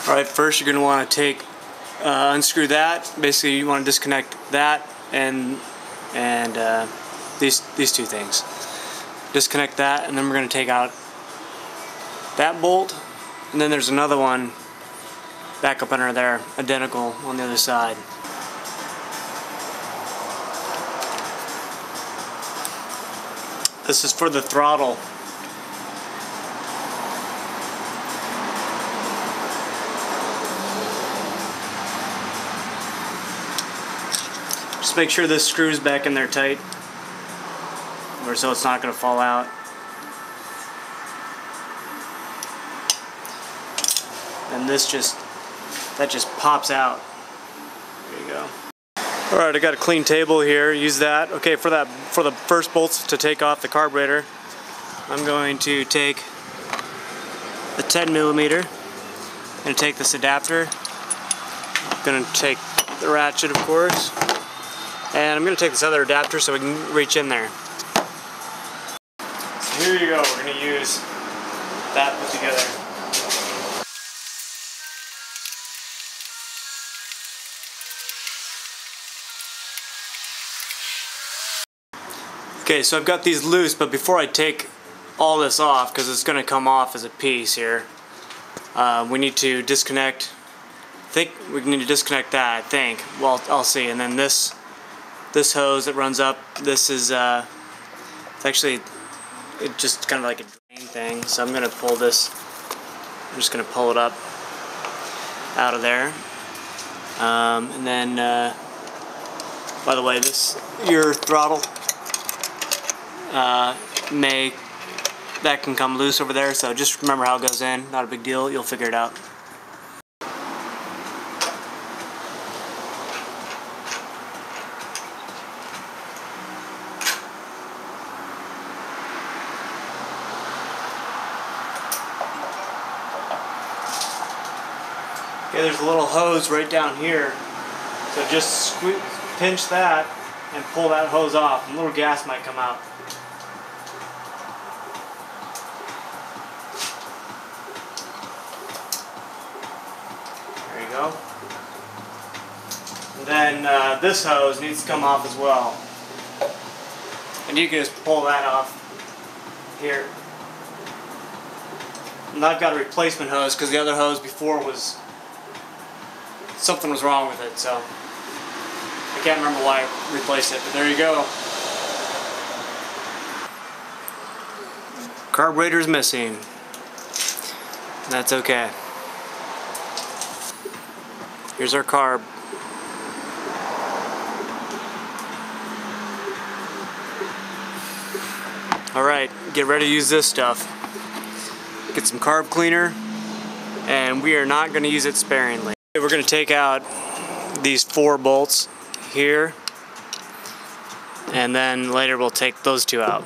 Alright, first you're going to want to unscrew that. Basically you want to disconnect that and these two things. Disconnect that, and then we're going to take out that bolt, and then there's another one back up under there, identical on the other side. This is for the throttle. Just make sure this screw's back in there tight, or so it's not going to fall out. And that just pops out. There you go. Alright, I got a clean table here. Use that. Okay, for the first bolts to take off the carburetor, I'm going to take the 10mm. I'm going to take this adapter. I'm going to take the ratchet, of course. And I'm going to take this other adapter so we can reach in there. So here you go. We're going to use that put together. Okay, so I've got these loose, but before I take all this off, because it's going to come off as a piece here, we need to disconnect. I think we need to disconnect that, I think. Well, I'll see. And then this hose that runs up, this is it's actually just kind of like a drain thing. So I'm going to pull this. I'm just going to pull it up out of there. And then, by the way, your throttle. That can come loose over there, so just remember how it goes in. Not a big deal, you'll figure it out. Okay, there's a little hose right down here, so just pinch that and pull that hose off. A little gas might come out. Go. And then this hose needs to come off as well. And you can just pull that off here. And I've got a replacement hose because the other hose before something was wrong with it, so I can't remember why I replaced it, but there you go. Carburetor's missing. That's okay. Here's our carb. Alright, get ready to use this stuff. Get some carb cleaner, and we are not going to use it sparingly. We're going to take out these 4 bolts here, and then later we'll take those 2 out.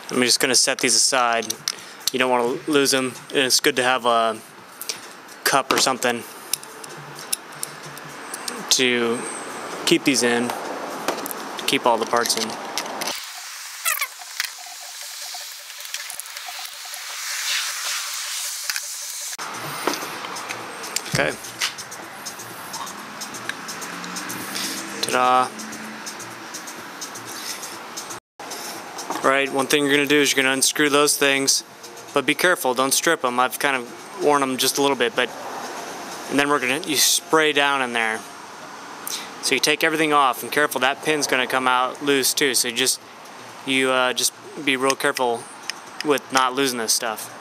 I'm just going to set these aside. You don't want to lose them. It's good to have a cup or something to keep these in, to keep all the parts in. Okay. Ta-da. Right, one thing you're going to do is you're going to unscrew those things. But be careful, don't strip them. I've kind of worn them just a little bit, and then you spray down in there. So you take everything off, and careful, that pin's going to come out loose too. So just be real careful with not losing this stuff.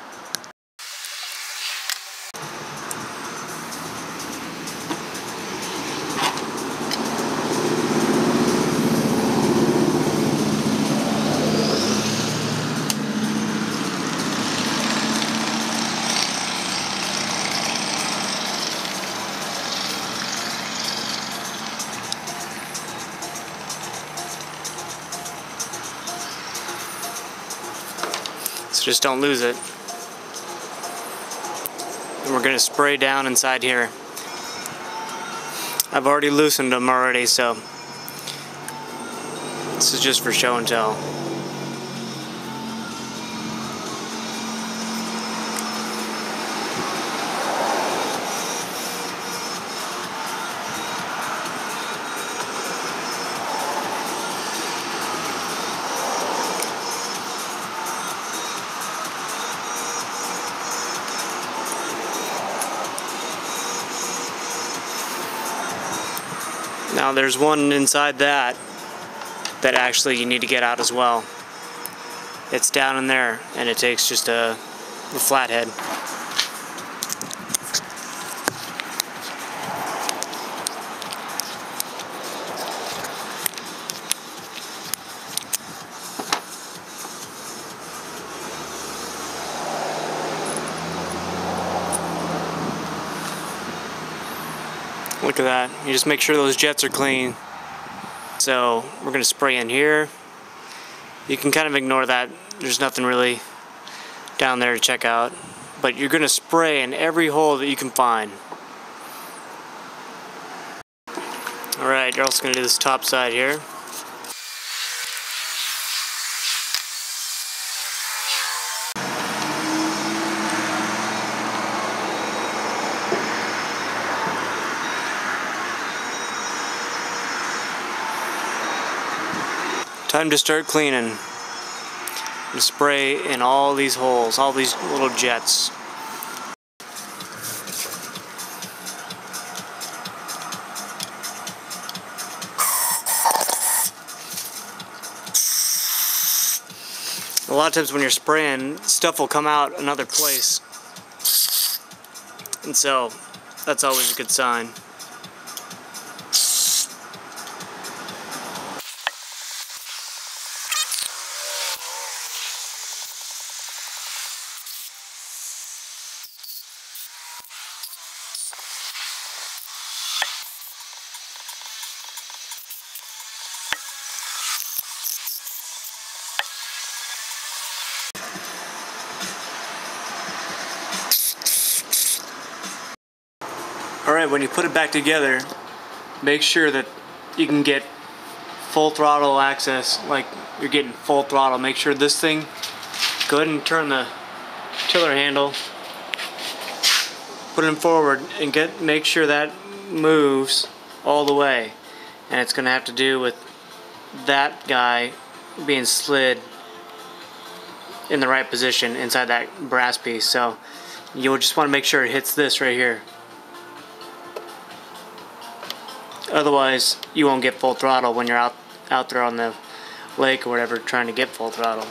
So just don't lose it. And we're going to spray down inside here. I've already loosened them already, so this is just for show and tell. Now there's one inside that actually you need to get out as well. It's down in there, and it takes just a flathead. Look at that. You just make sure those jets are clean. So we're going to spray in here. You can kind of ignore that. There's nothing really down there to check out. But you're going to spray in every hole that you can find. Alright, you're also going to do this top side here. Time to start cleaning. And spray in all these holes, all these little jets. A lot of times when you're spraying, stuff will come out another place. And so, that's always a good sign. Alright, when you put it back together, make sure that you can get full throttle access, like you're getting full throttle. Make sure this thing, go ahead and turn the tiller handle, put it forward, and make sure that moves all the way. And it's going to have to do with that guy being slid in the right position inside that brass piece. So you'll just want to make sure it hits this right here. Otherwise, you won't get full throttle when you're out there on the lake or whatever trying to get full throttle.